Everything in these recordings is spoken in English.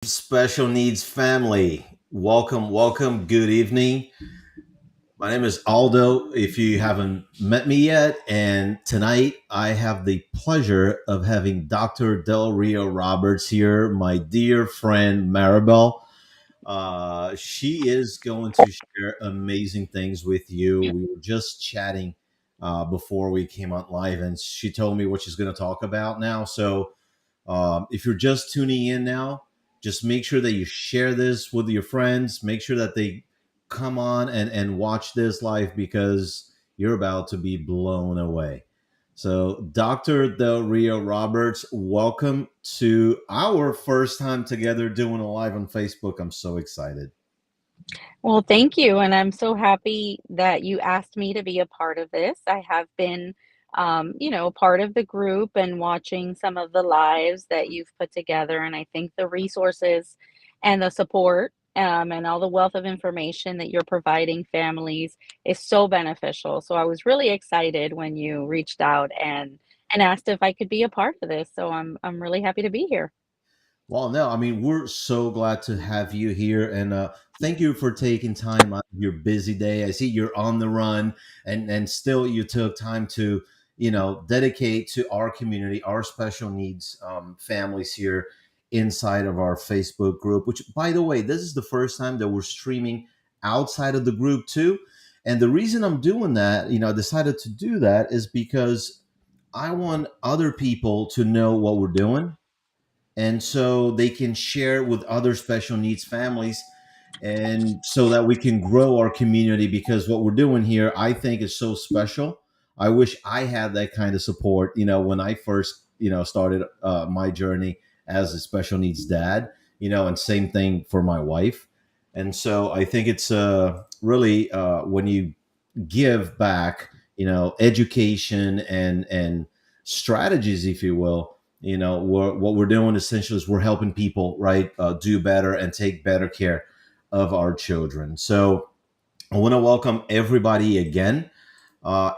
Special needs family. Welcome, welcome. Good evening. My name is Aldo. If you haven't met me yet, and tonight I have the pleasure of having Dr. Del Rio-Roberts here, my dear friend Maribel. She is going to share amazing things with you. We were just chatting before we came on live, and she told me what she's going to talk about now. So if you're just tuning in now, just make sure that you share this with your friends. Make sure that they come on and watch this live because you're about to be blown away. So, Dr. Del Rio-Roberts, welcome to our first time together doing a live on Facebook. I'm so excited. Well, thank you. And I'm so happy that you asked me to be a part of this. I have been, part of the group and watching some of the lives that you've put together. And I think the resources and the support and all the wealth of information that you're providing families is so beneficial. So I was really excited when you reached out and asked if I could be a part of this. So I'm really happy to be here. Well, no, I mean, we're so glad to have you here. And thank you for taking time out of your busy day. I see you're on the run and still you took time to, dedicate to our community, our special needs families here inside of our Facebook group, which, by the way, this is the first time that we're streaming outside of the group too. And the reason I'm doing that, I decided to do that is because I want other people to know what we're doing and so they can share with other special needs families and so that we can grow our community because what we're doing here I think is so special. I wish I had that kind of support, when I first, started my journey as a special needs dad, and same thing for my wife. And so I think it's really when you give back, education and strategies, if you will. What we're doing essentially is we're helping people, right, do better and take better care of our children. So I want to welcome everybody again.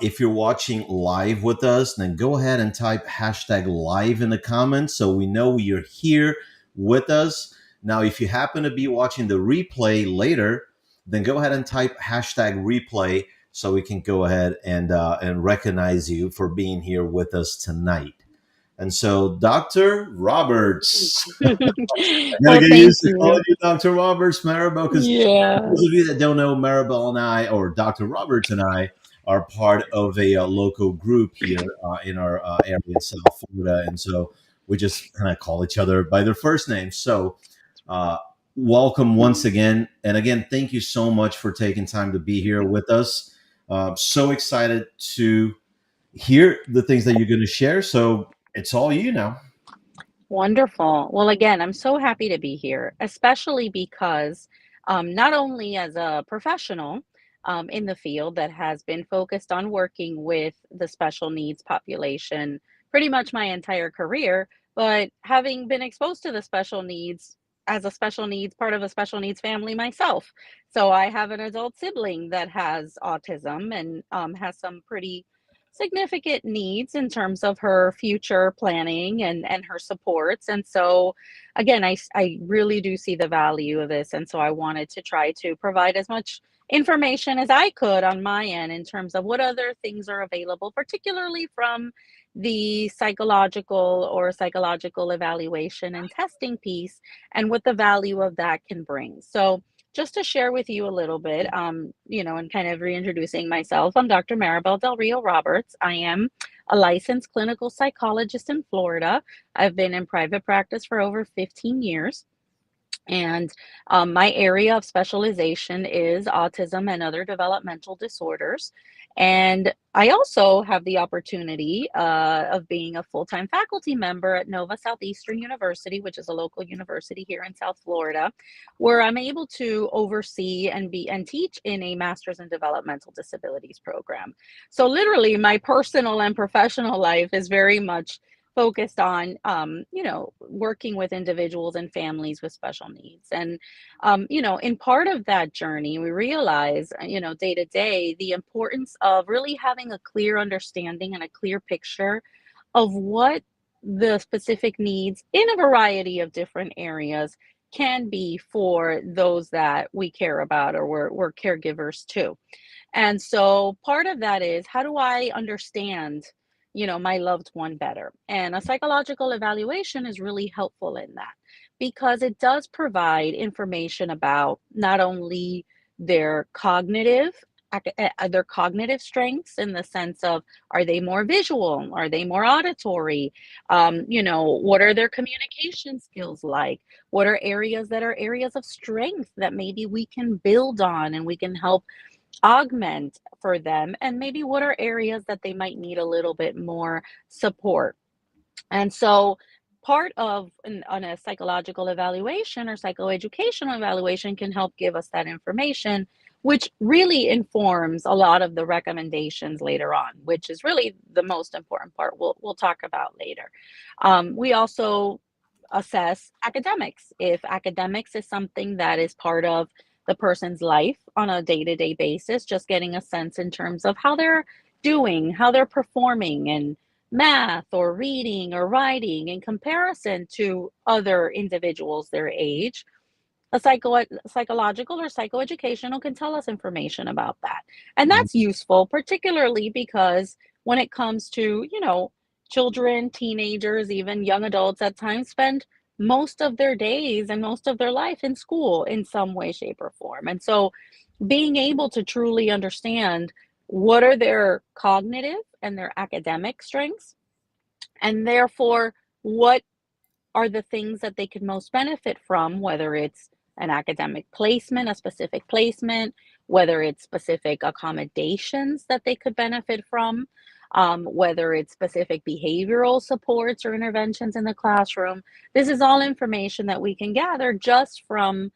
If you're watching live with us, then go ahead and type hashtag live in the comments so we know you're here with us. Now, if you happen to be watching the replay later, then go ahead and type hashtag replay so we can go ahead and recognize you for being here with us tonight. And so, Dr. Roberts, I gotta Well, get thank used to calling you. you Dr. Roberts, Maribel, because Yeah. those of you that don't know, Maribel and I, or Dr. Roberts and I, are part of a local group here in our area in South Florida, and so we just kind of call each other by their first names. So, uh, welcome once again, and again, thank you so much for taking time to be here with us. So excited to hear the things that you're going to share. So it's all you now. Wonderful. Well, again, I'm so happy to be here, especially because not only as a professional in the field that has been focused on working with the special needs population pretty much my entire career, but having been exposed to the special needs as a special needs part of a special needs family myself. So I have an adult sibling that has autism and has some pretty significant needs in terms of her future planning and her supports. And so, again, I really do see the value of this. And so I wanted to try to provide as much information as I could on my end in terms of what other things are available, particularly from the psychological evaluation and testing piece and what the value of that can bring. So just to share with you a little bit, and kind of reintroducing myself, I'm Dr. Maribel Del Rio-Roberts. I am a licensed clinical psychologist in Florida. I've been in private practice for over 15 years. And my area of specialization is autism and other developmental disorders. And I also have the opportunity of being a full time faculty member at Nova Southeastern University, which is a local university here in South Florida, where I'm able to oversee and teach in a master's in developmental disabilities program. So, literally, my personal and professional life is very much focused on working with individuals and families with special needs. And in part of that journey we realize day to day the importance of really having a clear understanding and a clear picture of what the specific needs in a variety of different areas can be for those that we care about or we're caregivers to. And so part of that is, how do I understand, my loved one better? And a psychological evaluation is really helpful in that because it does provide information about not only their their cognitive strengths, in the sense of, are they more visual, are they more auditory, what are their communication skills like, what are areas that are areas of strength that maybe we can build on and we can help augment for them, and maybe what are areas that they might need a little bit more support. And so part of on a psychological evaluation or psychoeducational evaluation can help give us that information, which really informs a lot of the recommendations later on, which is really the most important part we'll talk about later. We also assess academics. If academics is something that is part of the person's life on a day-to-day basis, just getting a sense in terms of how they're doing, how they're performing in math or reading or writing in comparison to other individuals their age. A psychological or psychoeducational can tell us information about that. And Mhm. that's useful, particularly because when it comes to, children, teenagers, even young adults at times spend most of their days and most of their life in school in some way, shape, or form. And so being able to truly understand what are their cognitive and their academic strengths, and therefore what are the things that they could most benefit from, whether it's an academic placement, a specific placement, whether it's specific accommodations that they could benefit from, whether it's specific behavioral supports or interventions in the classroom. This is all information that we can gather just from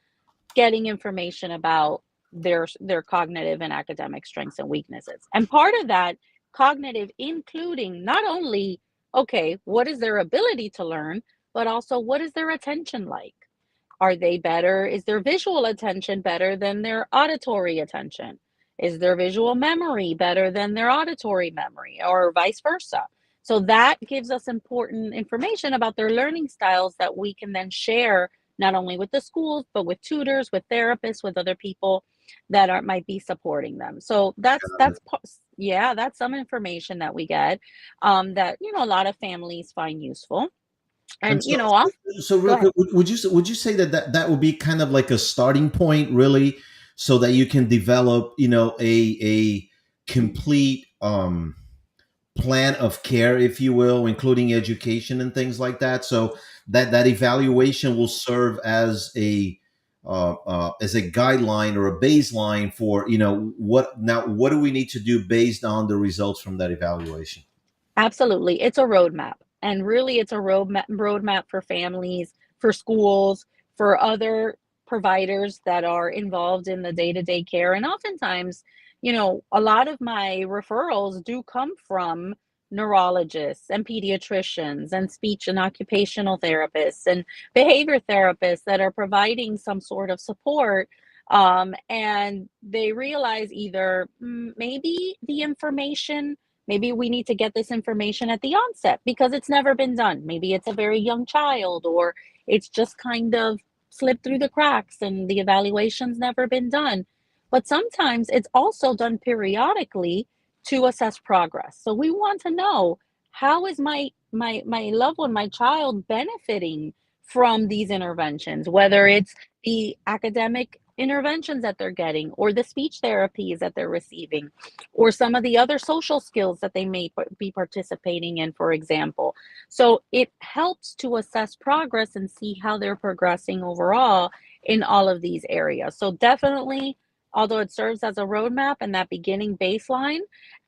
getting information about their cognitive and academic strengths and weaknesses. And part of that cognitive including not only, okay, what is their ability to learn, but also what is their attention like? Are they better? Is their visual attention better than their auditory attention? Is their visual memory better than their auditory memory, or vice versa? So that gives us important information about their learning styles that we can then share not only with the schools, but with tutors, with therapists, with other people that are might be supporting them. So yeah, that's some information that we get, that a lot of families find useful. And And so, off. so Go real ahead. quick, would you say that, that would be kind of like a starting point, really, so that you can develop, a complete plan of care, if you will, including education and things like that. So that evaluation will serve as a guideline or a baseline for, what do we need to do based on the results from that evaluation. Absolutely. It's a roadmap. And really, it's a roadmap for families, for schools, for other providers that are involved in the day to day care. And oftentimes, a lot of my referrals do come from neurologists and pediatricians and speech and occupational therapists and behavior therapists that are providing some sort of support. And they realize either, maybe the information. Maybe we need to get this information at the onset because it's never been done. Maybe it's a very young child, or it's just kind of slipped through the cracks and the evaluation's never been done. But sometimes it's also done periodically to assess progress. So we want to know, how is my loved one, my child, benefiting from these interventions, whether it's the academic interventions that they're getting, or the speech therapies that they're receiving, or some of the other social skills that they may be participating in, for example. So it helps to assess progress and see how they're progressing overall in all of these areas. So definitely, although it serves as a roadmap and that beginning baseline,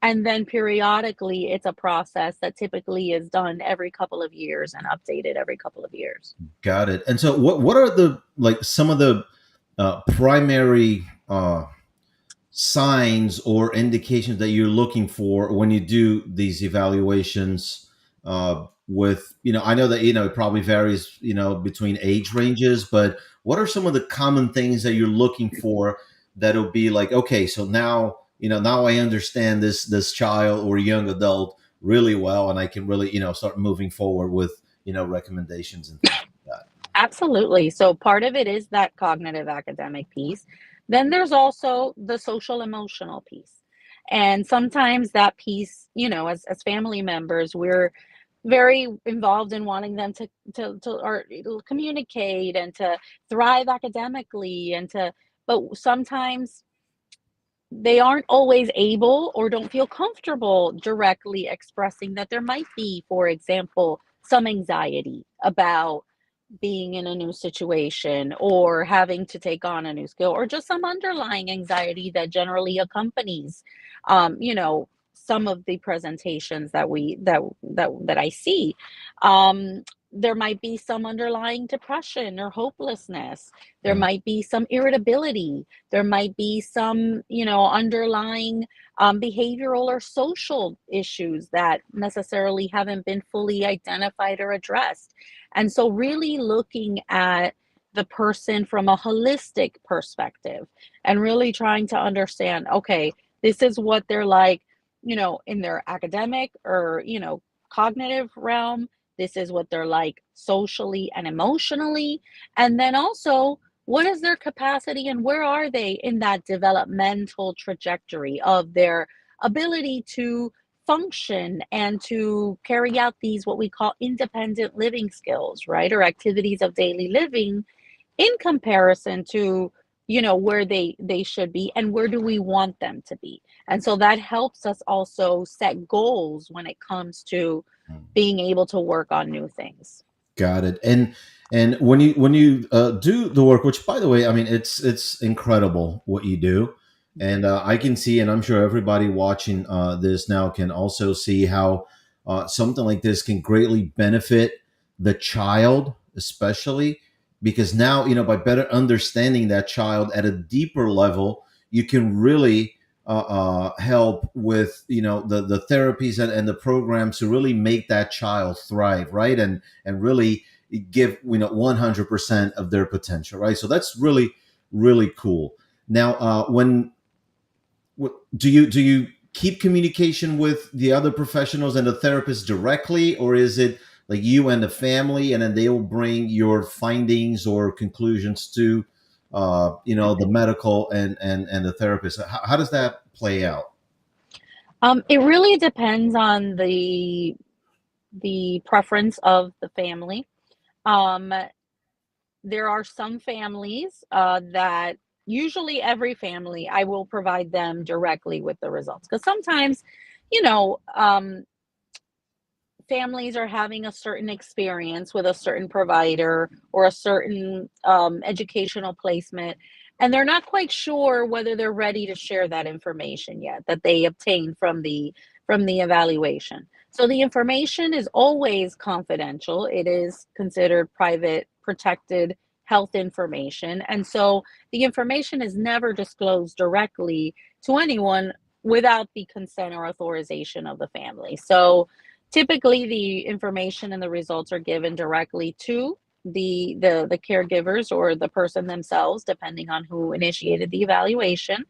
and then periodically it's a process that typically is done every couple of years and updated every couple of years. Got it. And so, what are the, like, some of the primary signs or indications that you're looking for when you do these evaluations? With, I know that, it probably varies, between age ranges, but what are some of the common things that you're looking for that'll be like, okay, so now, now I understand this child or young adult really well, and I can really, start moving forward with, recommendations and things like that. Absolutely. So part of it is that cognitive academic piece. Then there's also the social emotional piece. And sometimes that piece, as family members, we're very involved in wanting them to or communicate and to thrive academically and to, but sometimes they aren't always able or don't feel comfortable directly expressing that there might be, for example, some anxiety about being in a new situation or having to take on a new skill or just some underlying anxiety that generally accompanies some of the presentations that I see. There might be some underlying depression or hopelessness. There Mm, might be some irritability. There might be some underlying behavioral or social issues that necessarily haven't been fully identified or addressed. And so, really looking at the person from a holistic perspective and really trying to understand, okay, this is what they're like, in their academic or, cognitive realm. This is what they're like socially and emotionally. And then also, what is their capacity and where are they in that developmental trajectory of their ability to function and to carry out these what we call independent living skills, right? Or activities of daily living in comparison to where they should be and where do we want them to be. And so that helps us also set goals when it comes to mm. being able to work on new things. Got it. And when you do the work, which by the way, I mean it's incredible what you do, and I can see, and I'm sure everybody watching this now can also see how something like this can greatly benefit the child, especially because now by better understanding that child at a deeper level, you can really help with the therapies and the programs to really make that child thrive, right? And really give 100% of their potential, right? So that's really really cool. Now when do you keep communication with the other professionals and the therapists directly, or is it like you and the family and then they will bring your findings or conclusions to the medical and the therapist? How does that play out? It really depends on the preference of the family. Um, there are some families that usually every family I will provide them directly with the results because sometimes, you know, um, families are having a certain experience with a certain provider or a certain educational placement, and they're not quite sure whether they're ready to share that information yet that they obtained from the evaluation. So the information is always confidential. It is considered private, protected health information, and so the information is never disclosed directly to anyone without the consent or authorization of the family. So typically, the information and the results are given directly to the caregivers or the person themselves, depending on who initiated the evaluation.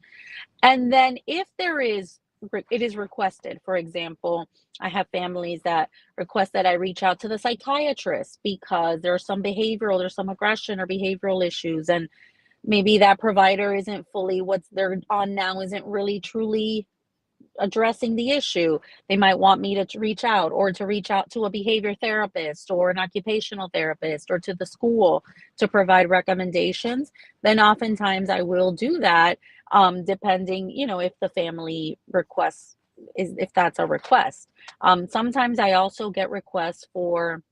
And then, if it is requested. For example, I have families that request that I reach out to the psychiatrist because there's some aggression or behavioral issues, and maybe that provider isn't fully what's they're on now isn't really truly addressing the issue. They might want me to reach out or to reach out to a behavior therapist or an occupational therapist or to the school to provide recommendations. Then oftentimes I will do that, depending, if the family requests is if that's a request. Sometimes I also get requests for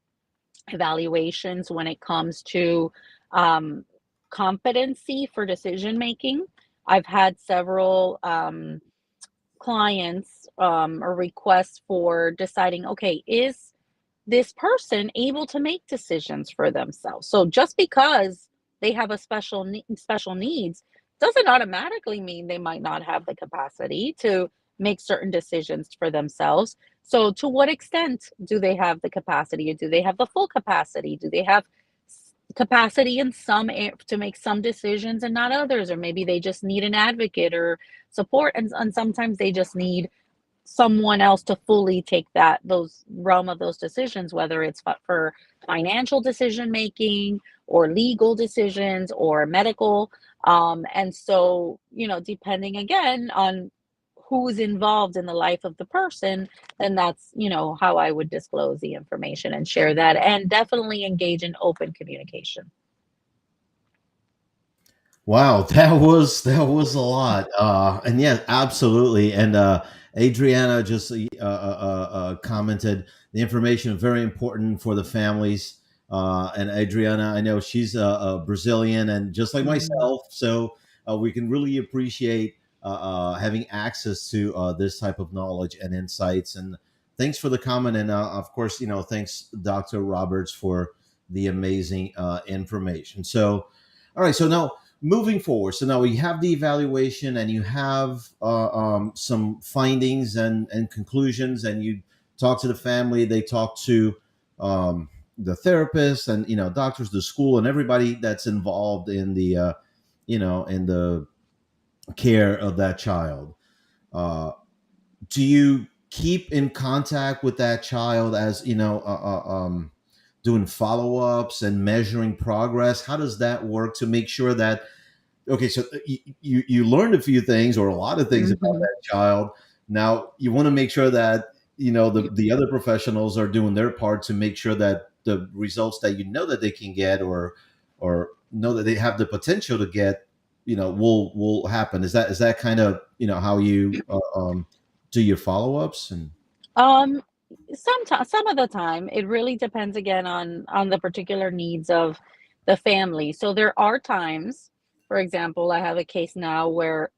evaluations when it comes to um, competency for decision making. I've had several clients or requests for deciding, okay, is this person able to make decisions for themselves? So just because they have a special needs doesn't automatically mean they might not have the capacity to make certain decisions for themselves. So to what extent do they have the capacity, or do they have the full capacity? Do they have capacity in to make some decisions and not others, or maybe they just need an advocate or support, and sometimes they just need someone else to fully take those realm of those decisions, whether it's for financial decision making or legal decisions or medical. And so, depending again on who's involved in the life of the person, then that's, how I would disclose the information and share that and definitely engage in open communication. Wow, that was a lot, and yeah, absolutely. And Adriana just commented the information is very important for the families. And Adriana, I know she's a Brazilian, and just like Mhm. myself, so we can really appreciate having access to this type of knowledge and insights. And thanks for the comment, and of course, thanks Dr. Roberts for the amazing information. So, all right, so now moving forward, so now you have the evaluation and you have some findings and conclusions, and you talk to the family, they talk to the therapist, and doctors, the school, and everybody that's involved in the in the care of that child. uh, do you keep in contact with that child, as doing follow-ups and measuring progress? How does that work to make sure that, okay, so you learned a few things or a lot of things about Mhm. that child. Now you want to make sure that the other professionals are doing their part to make sure that the results that that they can get, or know that they have the potential to get, will happen. Is that kind of how you do your follow-ups? And Um, Sometimes, some of the time, it really depends again on the particular needs of the family. So there are times, for example, I have a case now where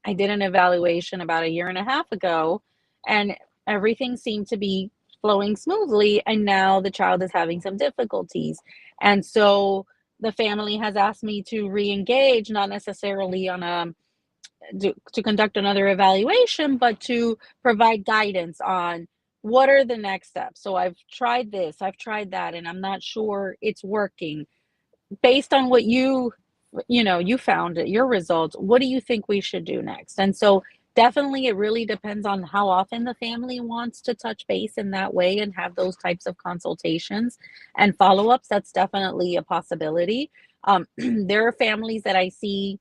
I did an evaluation about a year and a half ago, and everything seemed to be flowing smoothly, and now the child is having some difficulties. And so the family has asked me to re-engage, not necessarily on a to conduct another evaluation, but to provide guidance on what are the next steps. So I've tried this, I've tried that, and I'm not sure it's working. Based on what you found your results, what do you think we should do next? And so definitely it really depends on how often the family wants to touch base in that way and have those types of consultations and follow-ups. That's definitely a possibility. There are families that I see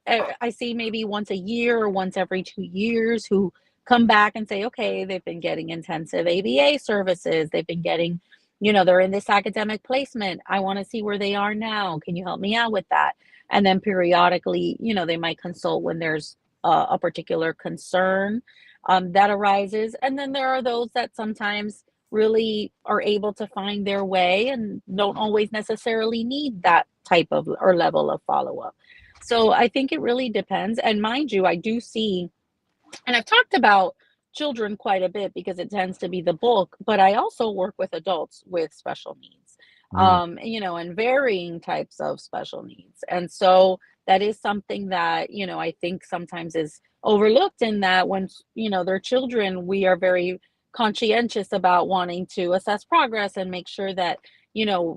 I see maybe once a year or once every 2 years who come back and say, "Okay, they've been getting intensive ABA services, they've been getting they're in this academic placement. I wanna see where they are now. Can you help me out with that?" And then periodically, they might consult when there's a particular concern, that arises, and then there are those that sometimes really are able to find their way and don't always necessarily need that type of or level of follow-up. So I think it really depends. And mind you, I do see, and I've talked about children quite a bit because it tends to be the bulk, but I also work with adults with special needs, mm, and varying types of special needs. And so that is something that, I think sometimes is overlooked in that when, they're children, we are very conscientious about wanting to assess progress and make sure that,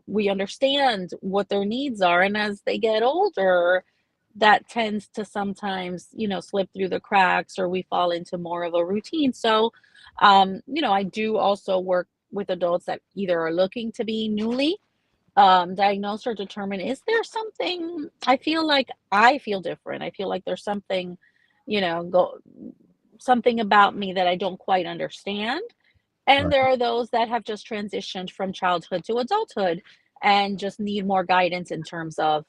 we understand what their needs are. And as they get older, that tends to sometimes, slip through the cracks or we fall into more of a routine. So, I do also work with adults that either are looking to be newly diagnosed or determine, is there something I feel different. I feel like there's something, go something about me that I don't quite understand. And right. there are those that have just transitioned from childhood to adulthood and just need more guidance in terms of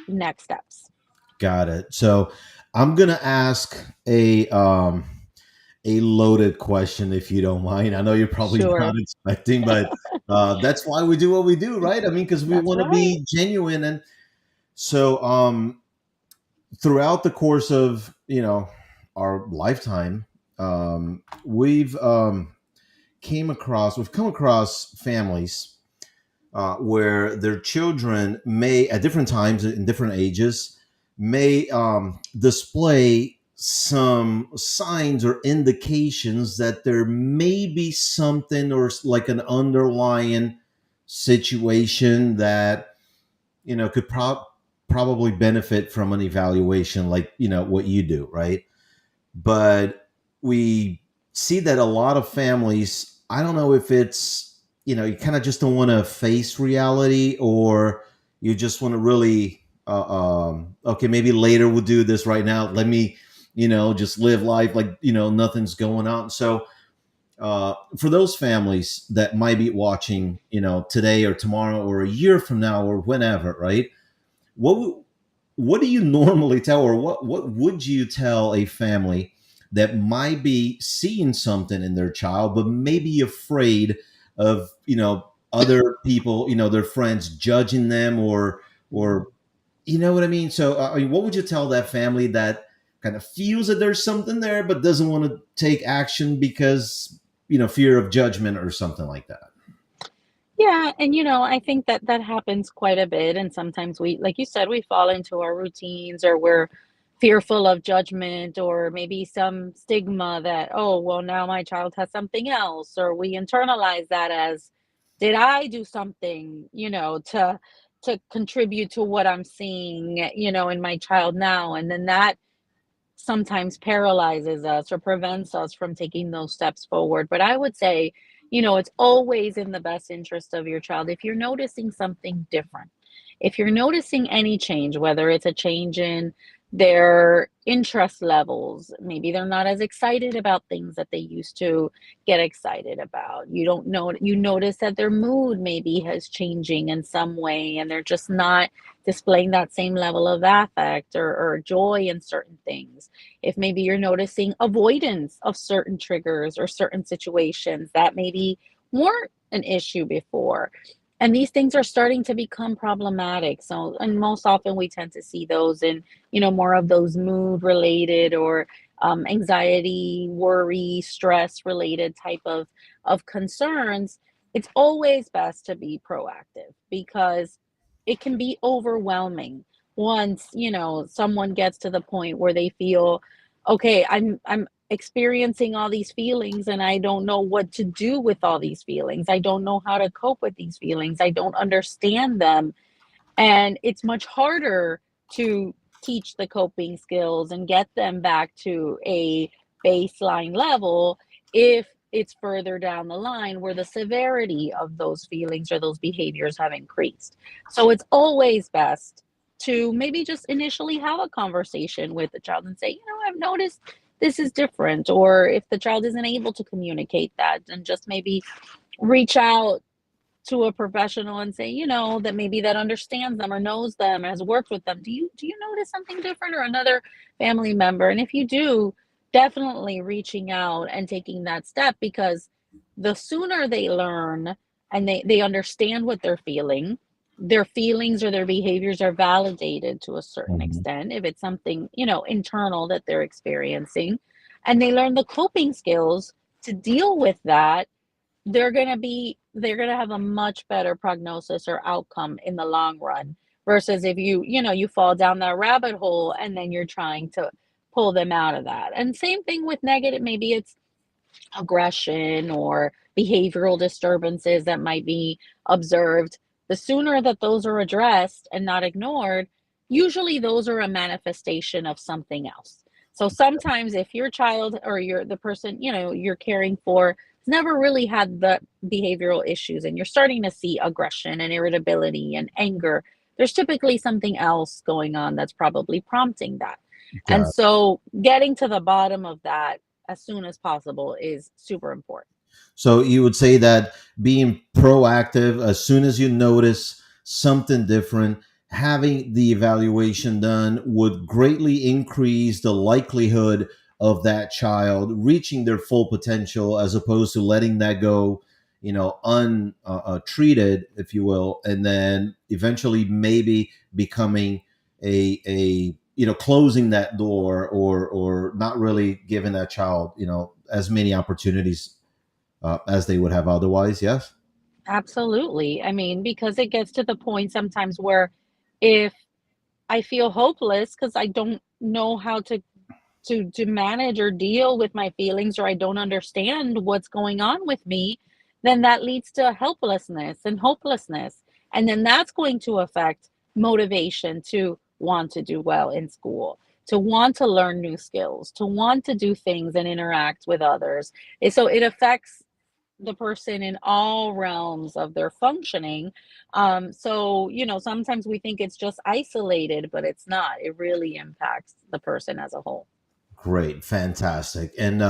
next steps. Got it. So I'm gonna ask a loaded question, if you don't mind. I know you're probably not Sure. expecting, but that's why we do what we do, right? I mean, because we That's want to right. be genuine. And so, throughout the course of our lifetime, we've come across families where their children may, at different times in different ages, may display some signs or indications that there may be something, or like an underlying situation that could probably benefit from an evaluation, like what you do, right? But we see that a lot of families, I don't know if it's you kind of just don't want to face reality, or you just want to really okay, maybe later we'll do this. Right now let me just live life like nothing's going on. So for those families that might be watching today or tomorrow or a year from now or whenever, right? what what do you normally tell, or what would you tell a family that might be seeing something in their child but maybe afraid of other people, their friends judging them, or you know what I mean? So I mean, what would you tell that family that kind of feels that there's something there but doesn't want to take action because fear of judgment or something like that? Yeah, and I think that that happens quite a bit. And sometimes we, like you said, we fall into our routines, or we're fearful of judgment, or maybe some stigma that, oh, well, now my child has something else, or we internalize that as, did I do something, to contribute to what I'm seeing, in my child now? And then that sometimes paralyzes us or prevents us from taking those steps forward. But I would say, it's always in the best interest of your child. If you're noticing something different, if you're noticing any change, whether it's a change in their interest levels, maybe they're not as excited about things that they used to get excited about. You don't know, you notice that their mood maybe has changing in some way, and they're just not displaying that same level of affect or joy in certain things. If maybe you're noticing avoidance of certain triggers or certain situations that maybe weren't an issue before, and these things are starting to become problematic. So, and most often we tend to see those in, more of those mood related, or anxiety, worry, stress related type of concerns. It's always best to be proactive, because it can be overwhelming once, someone gets to the point where they feel, okay, I'm experiencing all these feelings and I don't know what to do with all these feelings. I don't know how to cope with these feelings. I don't understand them. And it's much harder to teach the coping skills and get them back to a baseline level if it's further down the line where the severity of those feelings or those behaviors have increased. So it's always best to maybe just initially have a conversation with the child and say, I've noticed this is different. Or if the child isn't able to communicate that, then just maybe reach out to a professional and say, that maybe that understands them or knows them, has worked with them. Do you notice something different, or another family member? And if you do, definitely reaching out and taking that step, because the sooner they learn and they understand what they're feeling, their feelings or their behaviors are validated to a certain Mhm. extent if it's something, internal that they're experiencing, and they learn the coping skills to deal with that, they're going to have a much better prognosis or outcome in the long run, versus if you fall down that rabbit hole and then you're trying to pull them out of that. And same thing with negative, maybe it's aggression or behavioral disturbances that might be observed. The sooner that those are addressed and not ignored, usually those are a manifestation of something else. So sometimes if your child or the person, you're caring for has never really had the behavioral issues, and you're starting to see aggression and irritability and anger, there's typically something else going on that's probably prompting that. And Got it. so getting to the bottom of that as soon as possible is super important. So you would say that being proactive as soon as you notice something different, having the evaluation done would greatly increase the likelihood of that child reaching their full potential, as opposed to letting that go, untreated, if you will, and then eventually maybe becoming a closing that door, or not really giving that child as many opportunities as they would have otherwise. Yes. Absolutely. I mean, because it gets to the point sometimes where if I feel hopeless because I don't know how to manage or deal with my feelings, or I don't understand what's going on with me, then that leads to helplessness and hopelessness. And then that's going to affect motivation to want to do well in school, to want to learn new skills, to want to do things and interact with others. So it affects the person in all realms of their functioning. So, sometimes we think it's just isolated, but it's not. It really impacts the person as a whole. Great, fantastic. And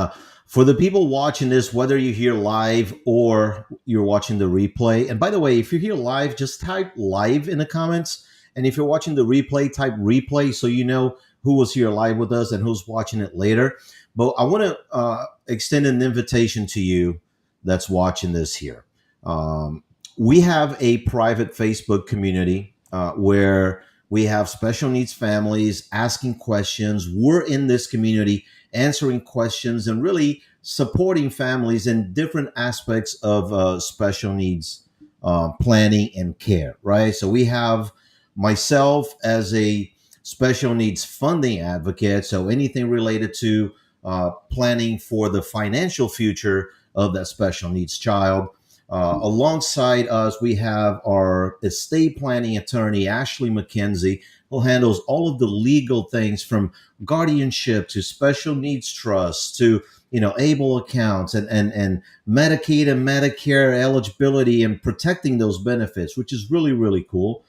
for the people watching this, whether you're here live or you're watching the replay, and by the way, if you're here live, just type live in the comments. And if you're watching the replay, type replay so you know who was here live with us and who's watching it later. But I want to extend an invitation to you that's watching this here. Um, we have a private Facebook community where we have special needs families asking questions. We're in this community answering questions and really supporting families in different aspects of special needs planning and care, right? So we have myself as a special needs funding advocate. So anything related to planning for the financial future of that special needs child. Alongside us, we have our estate planning attorney, Ashley McKenzie, who handles all of the legal things from guardianship to special needs trusts to able accounts and Medicaid and Medicare eligibility and protecting those benefits, which is really really cool.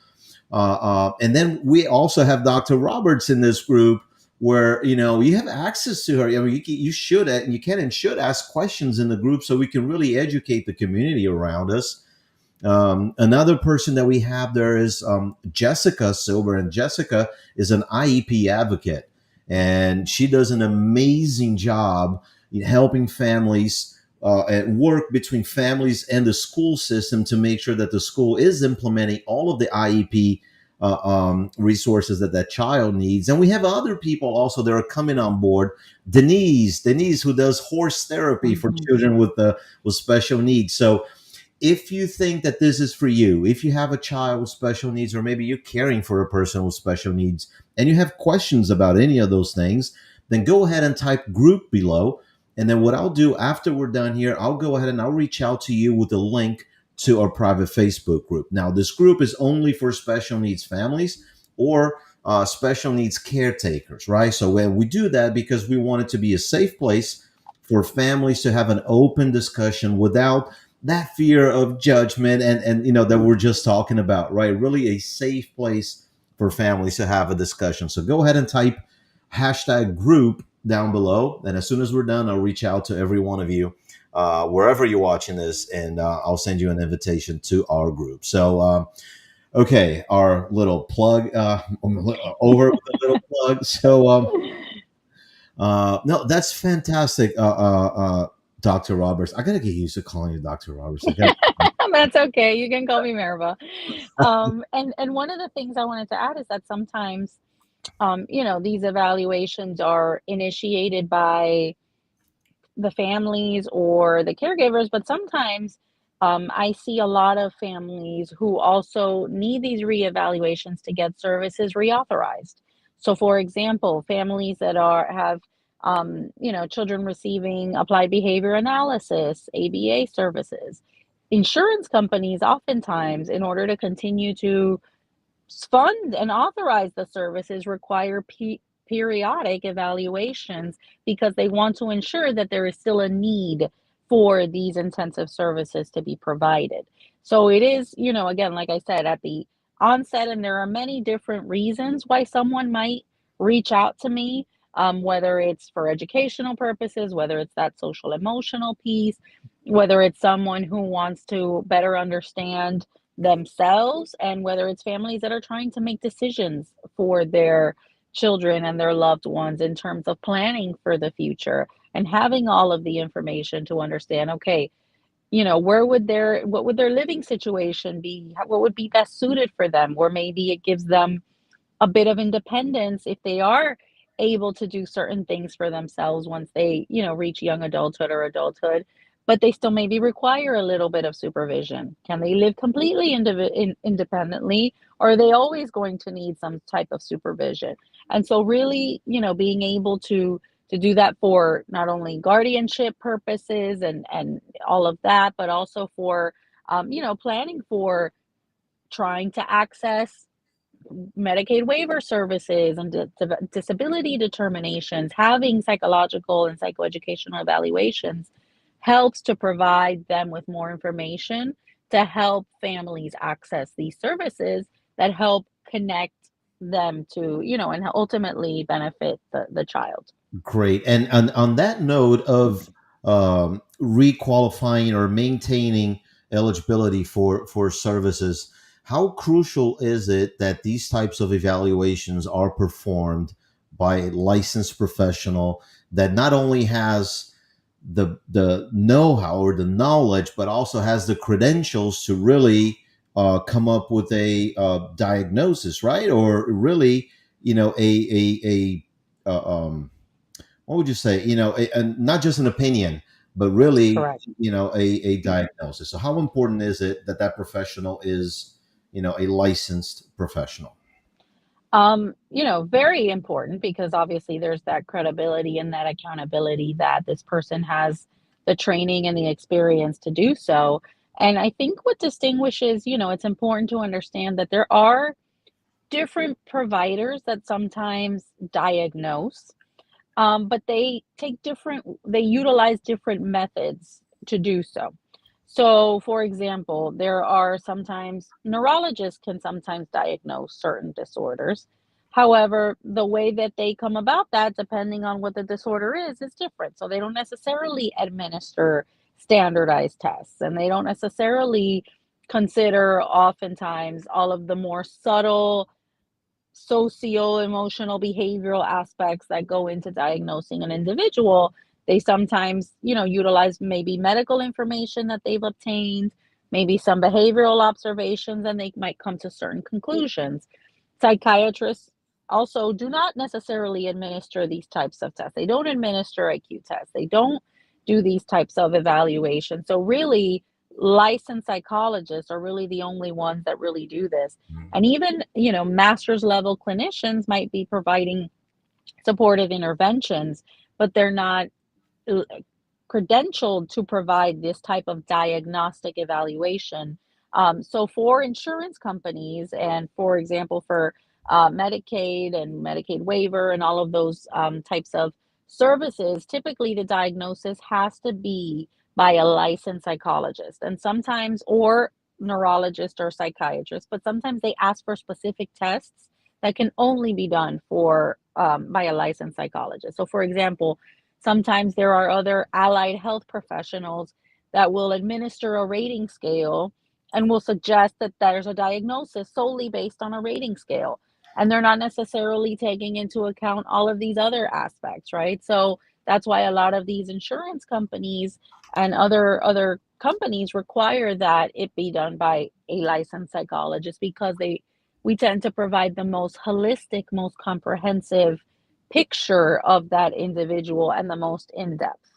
And then we also have Dr. Roberts in this group where you have access to her. I mean, you should and you can and should ask questions in the group so we can really educate the community around us. Another person that we have there is Jessica Silver, and Jessica is an IEP advocate, and she does an amazing job in helping families and work between families and the school system to make sure that the school is implementing all of the IEP resources that that child needs. And we have other people also that are coming on board. Denise, who does horse therapy for Mhm. children with special needs. So if you think that this is for you, if you have a child with special needs, or maybe you're caring for a person with special needs and you have questions about any of those things, then go ahead and type group below. And then what I'll do after we're done here, I'll go ahead and I'll reach out to you with a link to our private Facebook group. Now, this group is only for special needs families or special needs caretakers, right? So when we do that, because we want it to be a safe place for families to have an open discussion without that fear of judgment and that we're just talking about, right? Really a safe place for families to have a discussion. So go ahead and type hashtag group down below, and as soon as we're done, I'll reach out to every one of you wherever you're watching this, and I'll send you an invitation to our group. So okay, our little plug over with a little plug. So no, that's fantastic, Dr. Roberts. I gotta get used to calling you Dr. Roberts. I got That's okay. You can call me Maribel. And one of the things I wanted to add is that sometimes, these evaluations are initiated by the families or the caregivers, but sometimes I see a lot of families who also need these reevaluations to get services reauthorized. So, for example, families that have children receiving applied behavior analysis, ABA services, insurance companies oftentimes, in order to continue to fund and authorize the services, require periodic evaluations because they want to ensure that there is still a need for these intensive services to be provided. So it is, again, like I said, at the onset, and there are many different reasons why someone might reach out to me, whether it's for educational purposes, whether it's that social emotional piece, whether it's someone who wants to better understand themselves, and whether it's families that are trying to make decisions for their children and their loved ones in terms of planning for the future and having all of the information to understand, okay, what would their living situation be, what would be best suited for them, or maybe it gives them a bit of independence if they are able to do certain things for themselves once they, reach young adulthood or adulthood, but they still maybe require a little bit of supervision. Can they live completely independently, or are they always going to need some type of supervision? And so really, being able to do that for not only guardianship purposes and all of that, but also for planning for trying to access Medicaid waiver services and disability determinations, having psychological and psychoeducational evaluations, helps to provide them with more information to help families access these services that help connect them to, and ultimately benefit the child. Great. And on that note of requalifying or maintaining eligibility for services, how crucial is it that these types of evaluations are performed by a licensed professional that not only has the know-how or the knowledge, but also has the credentials to really come up with a diagnosis, right? Or really, a what would you say? Not just an opinion, but really, Correct. a diagnosis. So, how important is it that that professional is, a licensed professional? Very important because obviously there's that credibility and that accountability that this person has the training and the experience to do so. And I think what distinguishes, it's important to understand that there are different providers that sometimes diagnose, but they utilize different methods to do so. So, for example, there are sometimes neurologists can sometimes diagnose certain disorders. However, the way that they come about that, depending on what the disorder is different. So they don't necessarily administer standardized tests, and they don't necessarily consider oftentimes all of the more subtle socio emotional behavioral aspects that go into diagnosing an individual. They sometimes, utilize maybe medical information that they've obtained, maybe some behavioral observations, and they might come to certain conclusions. Psychiatrists also do not necessarily administer these types of tests. They don't administer IQ tests. They don't do these types of evaluations. So really, licensed psychologists are really the only ones that really do this. And even, master's level clinicians might be providing supportive interventions, but they're not uh, credentialed to provide this type of diagnostic evaluation. So, for insurance companies, and for example, for Medicaid and Medicaid waiver and all of those types of services, typically the diagnosis has to be by a licensed psychologist, and sometimes, or neurologist or psychiatrist, but sometimes they ask for specific tests that can only be done for by a licensed psychologist. So, for example, sometimes there are other allied health professionals that will administer a rating scale and will suggest that there's a diagnosis solely based on a rating scale. And they're not necessarily taking into account all of these other aspects, right? So that's why a lot of these insurance companies and other companies require that it be done by a licensed psychologist because they we tend to provide the most holistic, most comprehensive picture of that individual and the most in depth.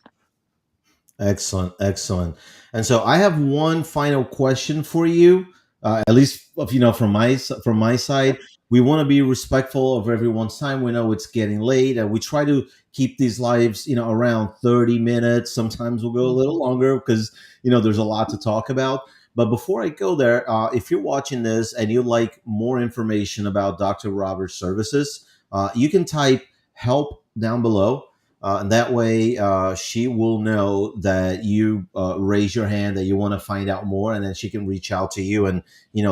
Excellent, excellent. And so I have one final question for you. At least, from my side, Sure. we want to be respectful of everyone's time. We know it's getting late, and we try to keep these lives, around 30 minutes. Sometimes we'll go a little Mhm. longer because there's a lot to talk about. But before I go there, if you're watching this and you'd like more information about Dr. Roberts' services, you can type help down below, and that way she will know that you raise your hand, that you want to find out more, and then she can reach out to you and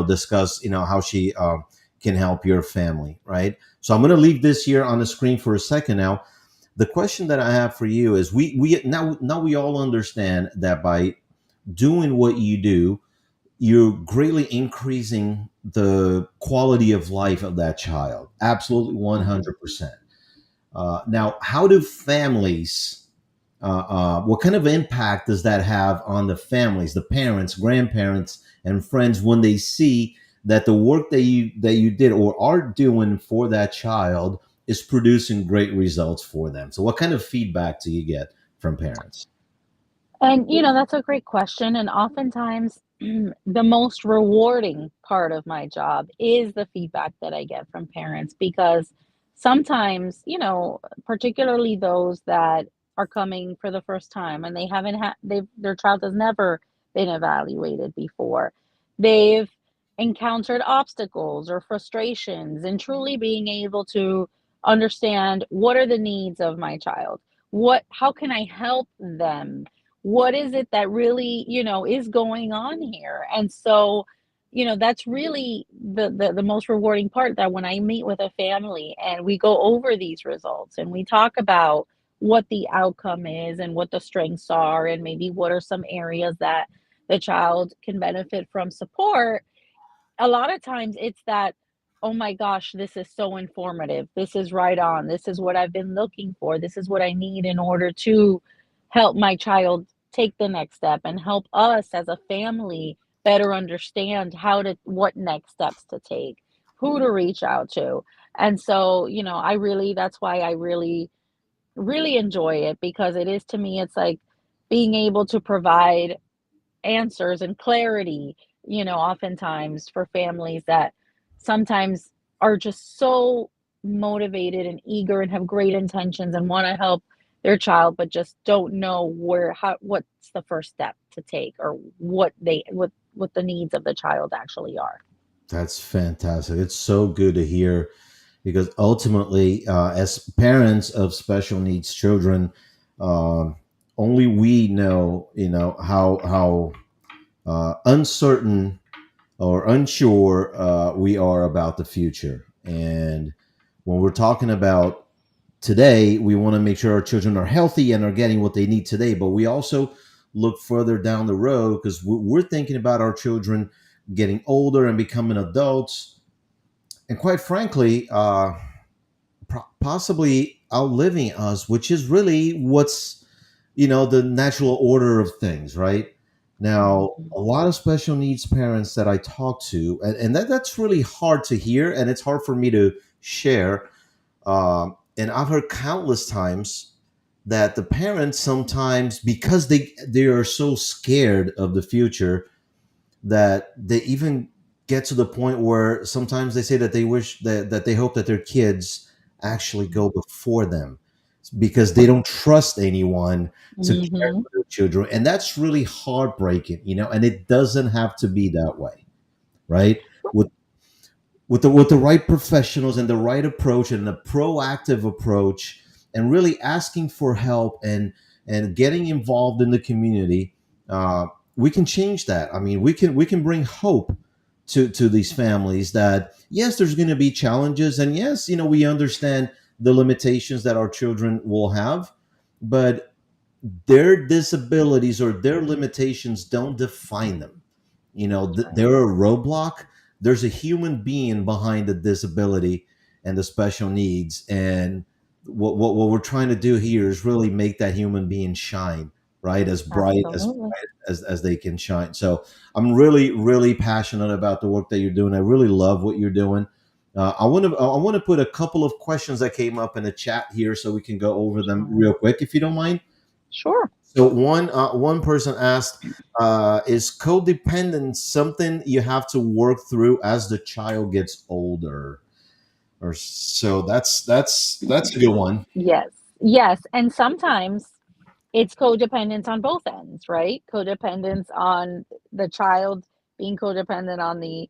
discuss how she can help your family, right? So I'm going to leave this here on the screen for a second now. The question that I have for you is, we now we all understand that by doing what you do, you're greatly increasing the quality of life of that child. Absolutely Mhm. 100%. Now, how do families? What kind of impact does that have on the families, the parents, grandparents, and friends when they see that the work that you did or are doing for that child is producing great results for them? So, what kind of feedback do you get from parents? And, that's a great question. And oftentimes, the most rewarding part of my job is the feedback that I get from parents because sometimes, particularly those that are coming for the first time and they haven't had, their child has never been evaluated before. They've encountered obstacles or frustrations and truly being able to understand what are the needs of my child? How can I help them? what is it that really, is going on here? And so, that's really the most rewarding part, that when I meet with a family and we go over these results and we talk about what the outcome is and what the strengths are and maybe what are some areas that the child can benefit from support, a lot of times it's that, "Oh my gosh, this is so informative. This is right on. This is what I've been looking for. This is what I need in order to help my child take the next step and help us as a family better understand what next steps to take, who to reach out to." And so, that's why I really, really enjoy it, because it is, to me, it's like being able to provide answers and clarity, oftentimes for families that sometimes are just so motivated and eager and have great intentions and want to help their child, but just don't know what's the first step to take, or what the needs of the child actually are. That's fantastic. It's so good to hear because ultimately, as parents of special needs children, um, only we know, how uncertain or unsure we are about the future. And when we're talking about today, we want to make sure our children are healthy and are getting what they need today. But we also look further down the road because we're thinking about our children getting older and becoming adults. And quite frankly, possibly outliving us, which is really what's the natural order of things, right? Now, Mhm. a lot of special needs parents that I talk to, and that's really hard to hear, and it's hard for me to share. And I've heard countless times that the parents sometimes, because they are so scared of the future, that they even get to the point where sometimes they say that they wish that they hope that their kids actually go before them because they don't trust anyone to care Mhm. for their children. And that's really heartbreaking, and it doesn't have to be that way, right? With the right professionals and the right approach and a proactive approach, and really asking for help and getting involved in the community, uh, we can change that. I mean, we can bring hope to these families that yes, there's going to be challenges, and yes, we understand the limitations that our children will have, but their disabilities or their limitations don't define them. That's right. They're a roadblock. There's a human being behind the disability and the special needs, and what we're trying to do here is really make that human being shine, right, as bright Absolutely. as they can shine. So I'm really really passionate about the work that you're doing. I really love what you're doing. I want to put a couple of questions that came up in the chat here so we can go over them Sure. real quick if you don't mind. Sure. So one person asked, "Is codependence something you have to work through as the child gets older?" Or so that's a good one. Yes. Yes, and sometimes it's codependence on both ends, right? Codependence on the child being codependent on the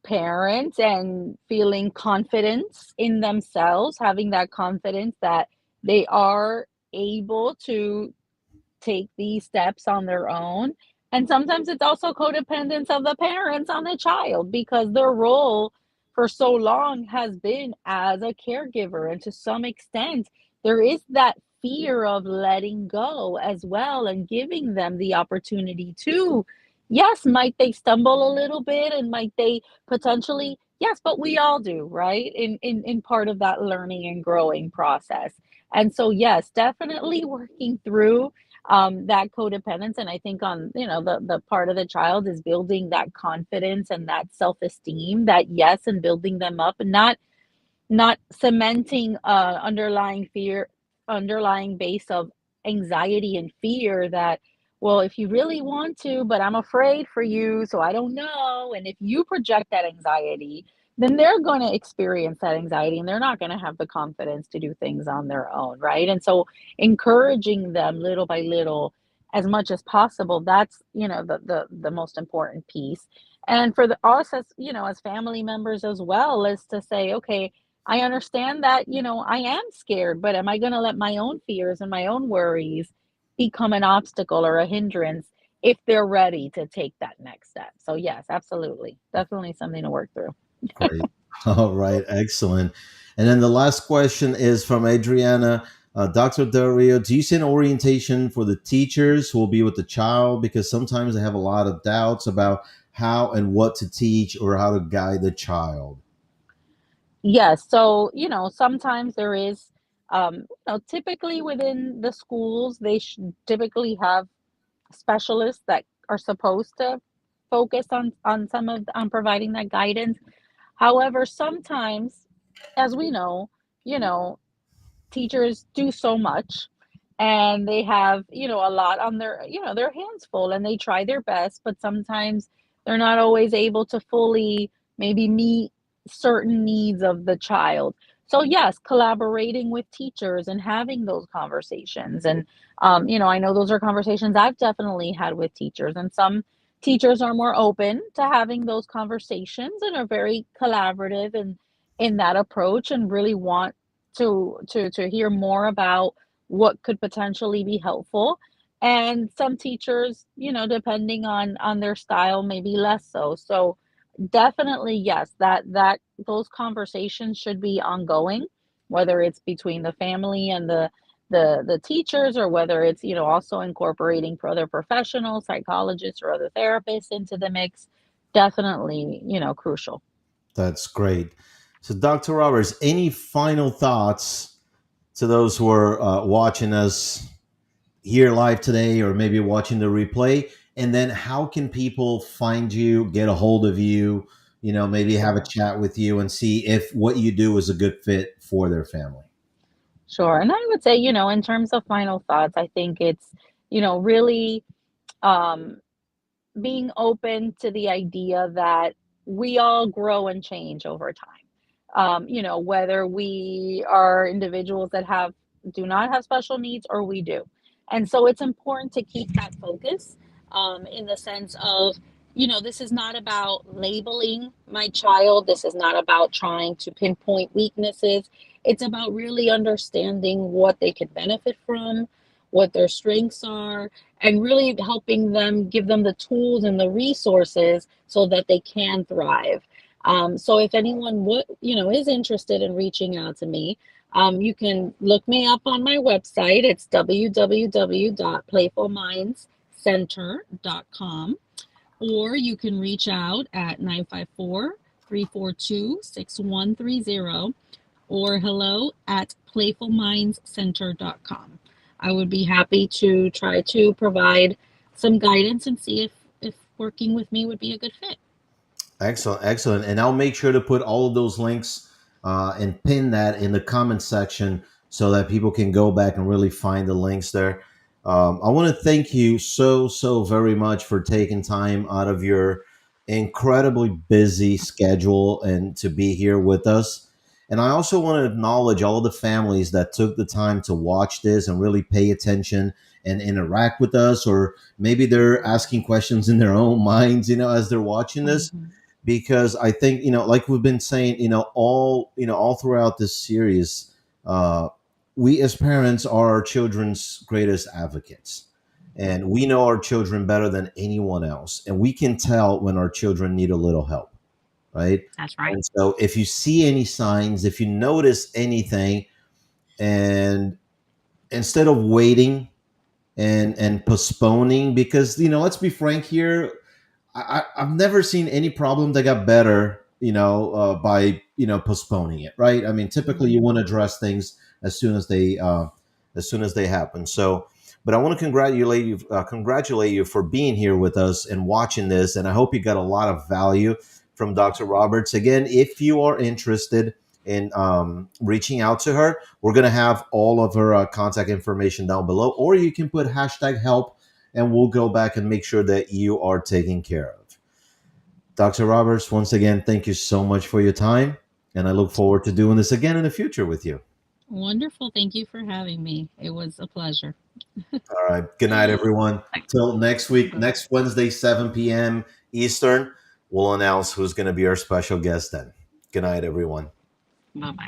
parent and feeling confidence in themselves, having that confidence that they are able to take these steps on their own. And sometimes it's also codependence of the parents on the child, because their role for so long has been as a caregiver. And to some extent, there is that fear of letting go as well and giving them the opportunity to, yes, might they stumble a little bit and might they potentially, yes, but we all do, right? In part of that learning and growing process. And so, yes, definitely working through that codependence. And I think on, the part of the child is building that confidence and that self-esteem, that yes, and building them up, and not cementing underlying base of anxiety and fear that, well, if you really want to, but I'm afraid for you, so I don't know. And if you project that anxiety, then they're going to experience that anxiety and they're not going to have the confidence to do things on their own, right? And so encouraging them little by little as much as possible, that's, the most important piece. And for us as, as family members as well, is to say, okay, I understand that, I am scared, but am I going to let my own fears and my own worries become an obstacle or a hindrance if they're ready to take that next step. So yes, absolutely. Definitely something to work through. Great. All right. Excellent. And then the last question is from Adriana. Dr. Del Rio, do you see an orientation for the teachers who will be with the child? Because sometimes they have a lot of doubts about how and what to teach or how to guide the child. Yes, so, sometimes there is, typically within the schools, they typically have specialists that are supposed to focus on providing that guidance. However, sometimes, as we know, you know, teachers do so much and they have, a lot on their hands full and they try their best, but sometimes they're not always able to fully maybe meet certain needs of the child. So yes, collaborating with teachers and having those conversations. And I know those are conversations I've definitely had with teachers, and some teachers are more open to having those conversations and are very collaborative in that approach and really want to hear more about what could potentially be helpful. And some teachers, depending on their style, maybe less so. So definitely yes, that those conversations should be ongoing, whether it's between the family and the teachers, or whether it's, also incorporating for other professionals, psychologists or other therapists into the mix. Definitely, crucial. That's great. So, Dr. Roberts, any final thoughts to those who are watching us here live today or maybe watching the replay? And then how can people find you, get a hold of you, maybe have a Sure. chat with you and see if what you do is a good fit for their family? Sure. And I would say, in terms of final thoughts, I think it's, really um, being open to the idea that we all grow and change over time. Whether we are individuals that do not have special needs or we do. And so it's important to keep that focus, in the sense of, this is not about labeling my child. This is not about trying to pinpoint weaknesses. It's about really understanding what they could benefit from, what their strengths are, and really helping them, give them the tools and the resources so that they can thrive. So if anyone would, is interested in reaching out to me, you can look me up on my website. It's www.playfulmindscenter.com, or you can reach out at 954-342-6130, or hello at playfulmindscenter.com. I would be happy to try to provide some guidance and see if working with me would be a good fit. Excellent, excellent. And I'll make sure to put all of those links and pin that in the comment section so that people can go back and really find the links there. I want to thank you so, so very much for taking time out of your incredibly busy schedule and to be here with us. And I also want to acknowledge all of the families that took the time to watch this and really pay attention and interact with us, or maybe they're asking questions in their own minds, as they're watching this, Mhm. because I think like we've been saying, all throughout this series, uh, we as parents are our children's greatest advocates, and we know our children better than anyone else, and we can tell when our children need a little help, right? That's right. And so, if you see any signs, if you notice anything, and instead of waiting and postponing, because let's be frank here, I've never seen any problem that got better, by postponing it, right? I mean, typically you Mhm. want to address things as soon as they happen. So, but I want to congratulate you for being here with us and watching this, and I hope you got a lot of value from Dr. Roberts. Again, if you are interested in reaching out to her, we're gonna have all of her contact information down below, or you can put hashtag help and we'll go back and make sure that you are taken care of. Dr. Roberts, once again, thank you so much for your time. And I look forward to doing this again in the future with you. Wonderful. Thank you for having me. It was a pleasure. All right. Good night, everyone. Till next week, Bye bye. next Wednesday, 7 p.m. Eastern, we'll announce who's going to be our special guest then. Good night, everyone. Bye bye.